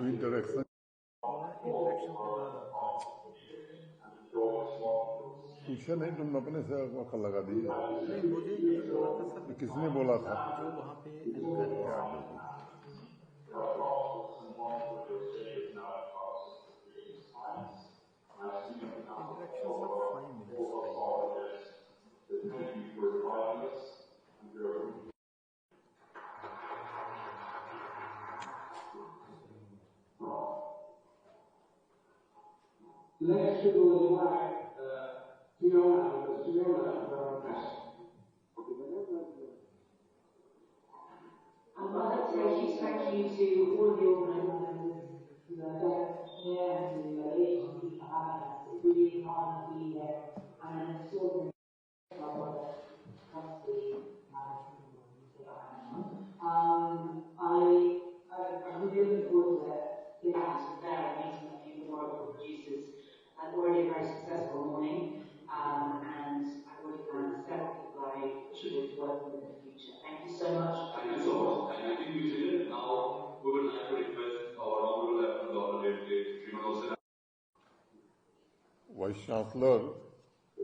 Interaction पूछा नहीं, तुम अपने से वक्त लगा दिए। नहीं, मुझे यही बोला था सर। किसने बोला था? जो वहाँ पे एंकर इंटरेक्शन सर 5 minutes का I'd like to say a huge thank you to all of the organisers, to the Chair and to the agency for having us. It's really an honour to be here and an extraordinary I'm really looking forward to getting out there and meeting a few more local producers. Already a very successful morning, and I've already found several people I should be working with in the future. Thank you so much. Thank you so much. And I think we should now we would like to request our honorable Lieutenant Governor Srimad Vice Chancellor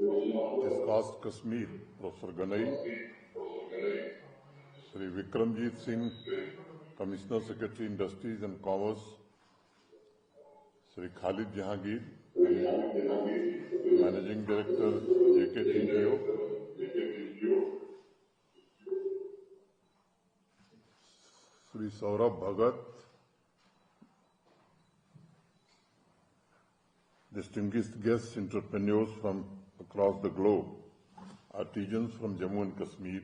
ISKCOST Kashmir, Professor Ganai, Sri Vikramjit Singh, Commissioner Secretary Industries and Commerce, Sri Khalid Jahangir, Managing Director JKTPO, Sri Saurabh Bhagat, distinguished guests, entrepreneurs from across the globe, artisans from Jammu and Kashmir,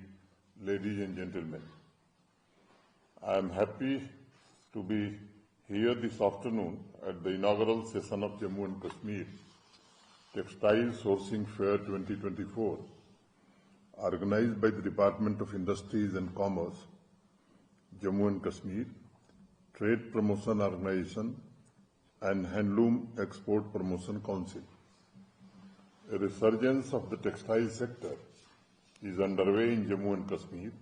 ladies and gentlemen. I am happy to be here this afternoon at the inaugural session of Jammu and Kashmir Textile Sourcing Fair 2024, organized by the Department of Industries and Commerce, Jammu and Kashmir, Trade Promotion Organization, and Handloom Export Promotion Council. A resurgence of the textile sector is underway in Jammu and Kashmir.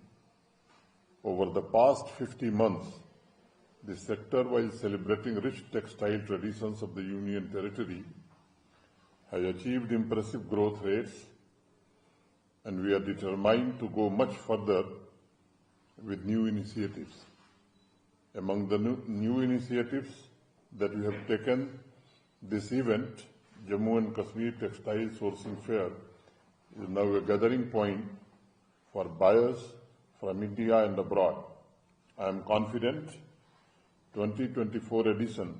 Over the past 50 months, the sector, while celebrating rich textile traditions of the Union Territory, has achieved impressive growth rates, and we are determined to go much further with new initiatives. Among the new initiatives that we have taken, this event, Jammu and Kashmir Textile Sourcing Fair, is now a gathering point for buyers from India and abroad. I am confident 2024 edition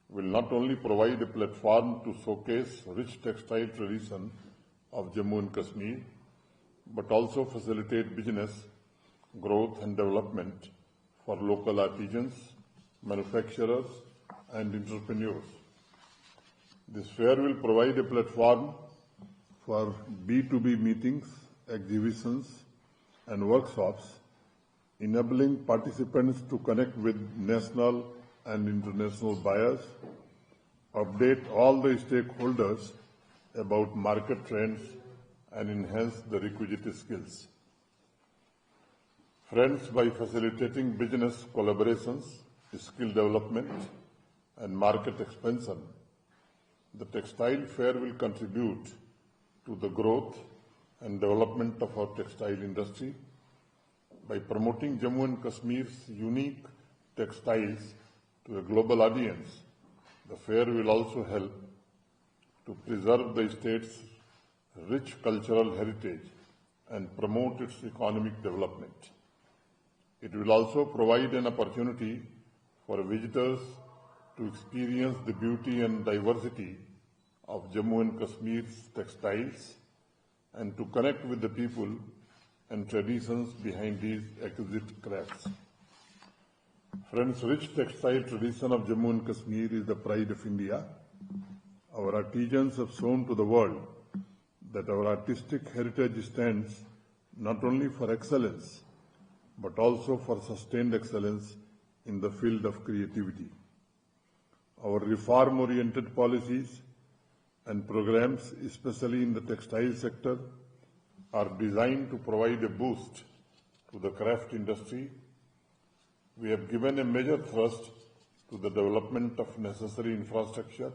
will not only provide a platform to showcase rich textile tradition of Jammu and Kashmir, but also facilitate business growth and development for local artisans, manufacturers, and entrepreneurs. This fair will provide a platform for B2B meetings, exhibitions, and workshops, enabling participants to connect with national and international buyers, update all the stakeholders about market trends, and enhance the requisite skills. Friends, by facilitating business collaborations, skill development, and market expansion, the textile fair will contribute to the growth and development of our textile industry. By promoting Jammu and Kashmir's unique textiles to a global audience, the fair will also help to preserve the state's rich cultural heritage and promote its economic development. It will also provide an opportunity for visitors to experience the beauty and diversity of Jammu and Kashmir's textiles and to connect with the people and traditions behind these exquisite crafts. Friends, rich textile tradition of Jammu and Kashmir is the pride of India. Our artisans have shown to the world that our artistic heritage stands not only for excellence, but also for sustained excellence in the field of creativity. Our reform-oriented policies and programs, especially in the textile sector, are designed to provide a boost to the craft industry. We have given a major thrust to the development of necessary infrastructure,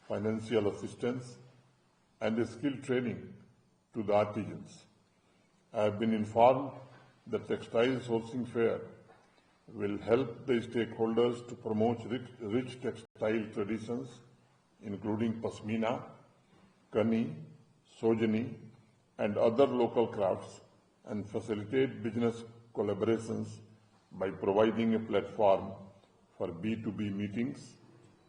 financial assistance, and skill training to the artisans. I have been informed that Textile Sourcing Fair will help the stakeholders to promote rich textile traditions, including Pashmina, Kani, Sojani, and other local crafts, and facilitate business collaborations by providing a platform for B2B meetings,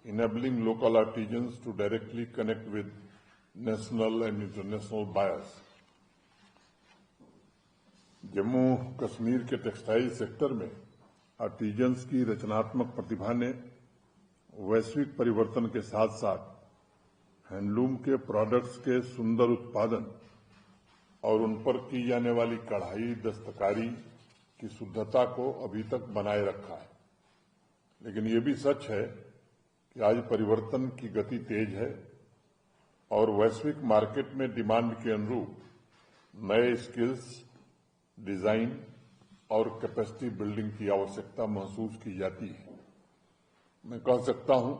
enabling local artisans to directly connect with national and international buyers. Jammu Kashmir के textile sector में artisans की रचनात्मक प्रतिभा ने वैश्विक परिवर्तन के साथ साथ हैंडलूम के प्रोडक्ट्स के सुंदर उत्पादन और उन पर की जाने वाली कढ़ाई दस्तकारी की शुद्धता को अभी तक बनाए रखा है। लेकिन ये भी सच है कि आज परिवर्तन की गति तेज है और वैश्विक मार्केट में डिमांड के अनुरूप नए स्किल्स, डिजाइन और कैपेसिटी बिल्डिंग की आवश्यकता महसूस की जाती है। मैं कह सकता हूं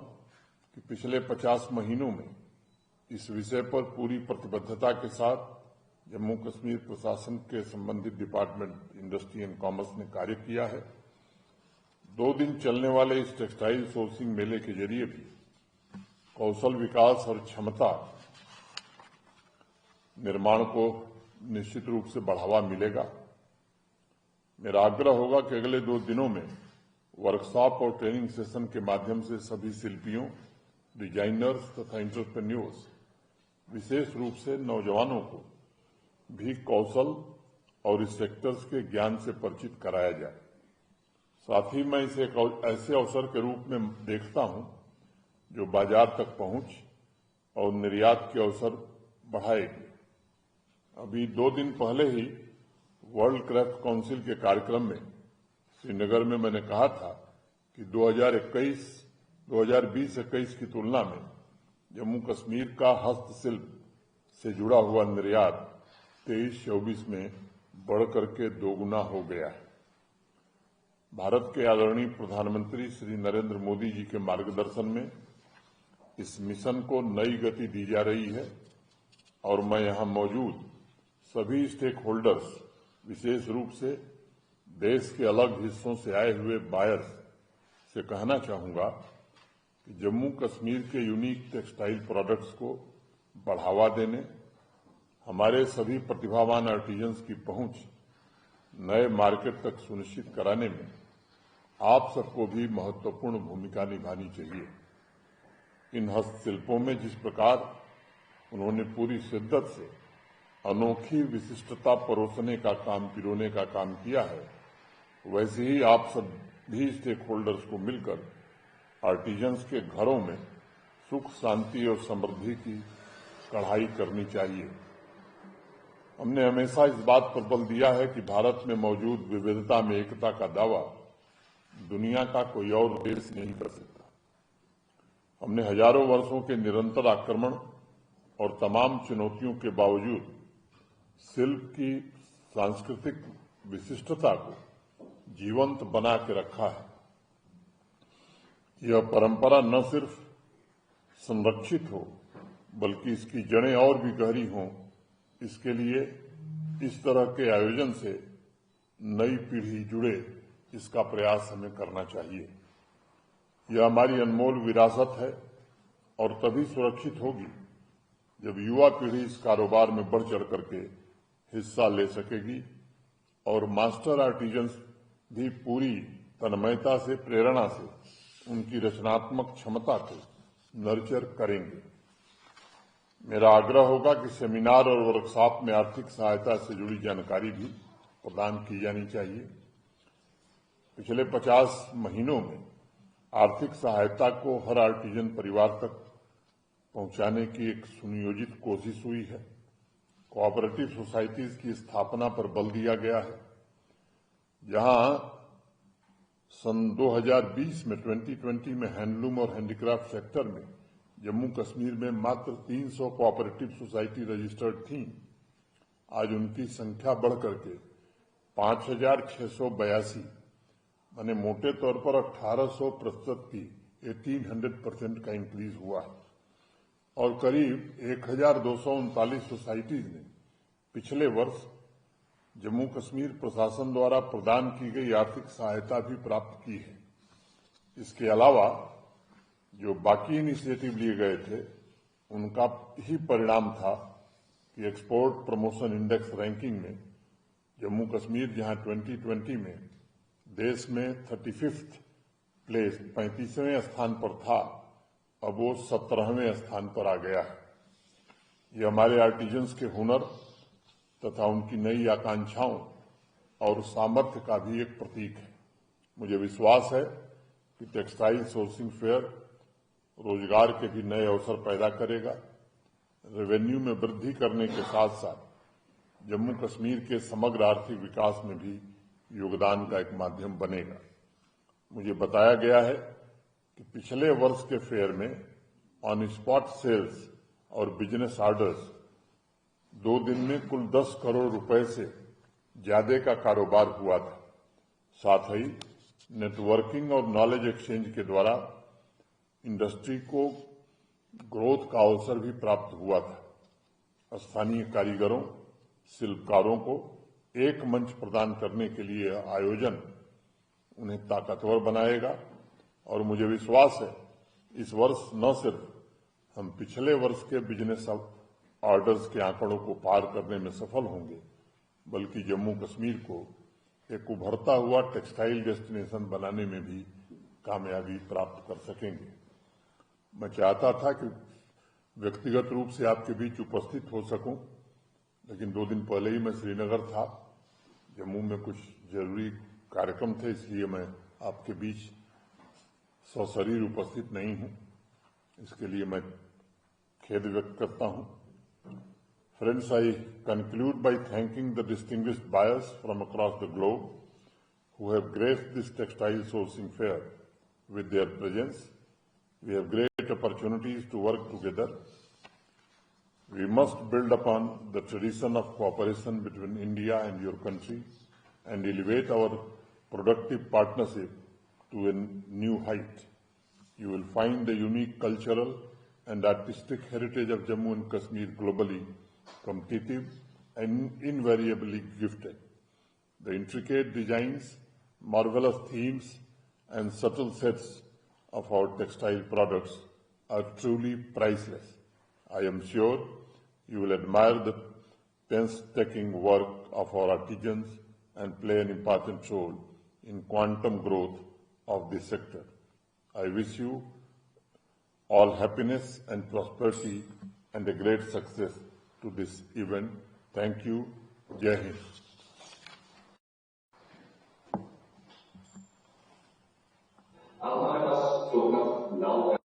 कि पिछले 50 महीनों में इस विषय पर पूरी प्रतिबद्धता के साथ जम्मू कश्मीर प्रशासन के संबंधित डिपार्टमेंट इंडस्ट्री एंड कॉमर्स ने कार्य किया है। 2 दिन चलने वाले इस टेक्सटाइल सोर्सिंग मेले के जरिए भी कौशल विकास और क्षमता निर्माण को निश्चित रूप से बढ़ावा मिलेगा। मेरा आग्रह होगा कि अगले 2 दिनों में वर्कशॉप और ट्रेनिंग सेशन के माध्यम से सभी शिल्पियों, डिजाइनर्स तथा एंटरप्रेन्योर्स, विशेष रूप से नौजवानों को भी कौशल और इस सेक्टर्स के ज्ञान से परिचित कराया जाए। साथ ही मैं इसे एक ऐसे अवसर के रूप में देखता हूं जो बाजार तक पहुंच और निर्यात के अवसर बढ़ाएगी। अभी 2 दिन पहले ही वर्ल्ड क्राफ्ट काउंसिल के कार्यक्रम में श्रीनगर में मैंने कहा था कि 2020-21 की तुलना में जम्मू कश्मीर का हस्तशिल्प से जुड़ा हुआ निर्यात 23-24 में बढ़कर के 2 गुना हो गया है। भारत के आदरणीय प्रधानमंत्री श्री नरेंद्र मोदी जी के मार्गदर्शन में इस मिशन को नई गति दी जा रही है और मैं यहां मौजूद सभी स्टेक होल्डर्स, विशेष रूप से देश के अलग हिस्सों से आए हुए बायर्स से कहना चाहूंगा कि जम्मू कश्मीर के यूनिक टेक्सटाइल प्रोडक्ट्स को बढ़ावा देने, हमारे सभी प्रतिभावान आर्टिजन्स की पहुंच नए मार्केट तक सुनिश्चित कराने में आप सबको भी महत्वपूर्ण भूमिका निभानी चाहिए। इन हस्तशिल्पों में जिस प्रकार उन्होंने पूरी शिद्दत से अनोखी विशिष्टता परोसने का काम, पिरोने का काम किया है, वैसे ही आप सब भी स्टेक होल्डर्स को मिलकर आर्टिजन्स के घरों में सुख, शांति और समृद्धि की कढ़ाई करनी चाहिए। हमने हमेशा इस बात पर बल दिया है कि भारत में मौजूद विविधता में एकता का दावा दुनिया का कोई और देश नहीं कर सकता। हमने हजारों वर्षों के निरंतर आक्रमण और तमाम चुनौतियों के बावजूद शिल्प की सांस्कृतिक विशिष्टता को जीवंत बना के रखा है। यह परंपरा न सिर्फ संरक्षित हो बल्कि इसकी जड़ें और भी गहरी हों, इसके लिए इस तरह के आयोजन से नई पीढ़ी जुड़े, इसका प्रयास हमें करना चाहिए। यह हमारी अनमोल विरासत है और तभी सुरक्षित होगी जब युवा पीढ़ी इस कारोबार में बढ़ चढ़ करके हिस्सा ले सकेगी और मास्टर आर्टिजन्स भी पूरी तन्मयता से, प्रेरणा से उनकी रचनात्मक क्षमता को नर्चर करेंगे। मेरा आग्रह होगा कि सेमिनार और वर्कशॉप में आर्थिक सहायता से जुड़ी जानकारी भी प्रदान की जानी चाहिए। पिछले 50 महीनों में आर्थिक सहायता को हर आर्टिजन परिवार तक पहुंचाने की एक सुनियोजित कोशिश हुई है। कोऑपरेटिव सोसाइटीज की स्थापना पर बल दिया गया है। जहां सन 2020 में 2020 में हैंडलूम और हैंडीक्राफ्ट सेक्टर में जम्मू कश्मीर में मात्र 300 कोऑपरेटिव सोसाइटी रजिस्टर्ड थीं, आज उनकी संख्या बढ़कर के 5,682, माने मोटे तौर पर 1800% की 1800% का इंक्रीज हुआ है और करीब 1,239 सोसाइटीज ने पिछले वर्ष जम्मू कश्मीर प्रशासन द्वारा प्रदान की गई आर्थिक सहायता भी प्राप्त की है। इसके अलावा जो बाकी इनिशिएटिव लिए गए थे उनका ही परिणाम था कि एक्सपोर्ट प्रमोशन इंडेक्स रैंकिंग में जम्मू कश्मीर जहां 2020 में देश में 35th प्लेस 35वें स्थान पर था, अब वो 17वें स्थान पर आ गया है। ये हमारे आर्टिजन्स के हुनर तथा उनकी नई आकांक्षाओं और सामर्थ्य का भी एक प्रतीक है। मुझे विश्वास है कि टेक्सटाइल सोर्सिंग फेयर रोजगार के भी नए अवसर पैदा करेगा, रेवेन्यू में वृद्धि करने के साथ साथ जम्मू कश्मीर के समग्र आर्थिक विकास में भी योगदान का एक माध्यम बनेगा। मुझे बताया गया है कि पिछले वर्ष के फेयर में ऑन स्पॉट सेल्स और बिजनेस ऑर्डर्स 2 दिन में कुल 10 करोड़ रुपए से ज्यादा का कारोबार हुआ था। साथ ही नेटवर्किंग और नॉलेज एक्सचेंज के द्वारा इंडस्ट्री को ग्रोथ का अवसर भी प्राप्त हुआ था। स्थानीय कारीगरों, शिल्पकारों को एक मंच प्रदान करने के लिए आयोजन उन्हें ताकतवर बनाएगा और मुझे विश्वास है इस वर्ष न सिर्फ हम पिछले वर्ष के बिजनेस ऑर्डर्स के आंकड़ों को पार करने में सफल होंगे, बल्कि जम्मू कश्मीर को एक उभरता हुआ टेक्सटाइल डेस्टिनेशन बनाने में भी कामयाबी प्राप्त कर सकेंगे। मैं चाहता था कि व्यक्तिगत रूप से आपके बीच उपस्थित हो सकूं, लेकिन 2 दिन पहले ही मैं श्रीनगर था। जम्मू में कुछ जरूरी कार्यक्रम थे, इसलिए मैं आपके बीच सशरीर उपस्थित नहीं हूं। इसके लिए मैं खेद व्यक्त करता हूं। Friends, I conclude by thanking the distinguished buyers from across the globe who have graced this textile sourcing fair with their presence. We have great opportunities to work together. We must build upon the tradition of cooperation between India and your country and elevate our productive partnership to a new height. You will find the unique cultural and artistic heritage of Jammu and Kashmir globally competitive and invariably gifted. The intricate designs, marvelous themes, and subtle sets of our textile products are truly priceless. I am sure you will admire the painstaking work of our artisans and play an important role in quantum growth of this sector. I wish you all happiness and prosperity and a great success to this event. Thank you. Jai Hind. हमारे पास programme now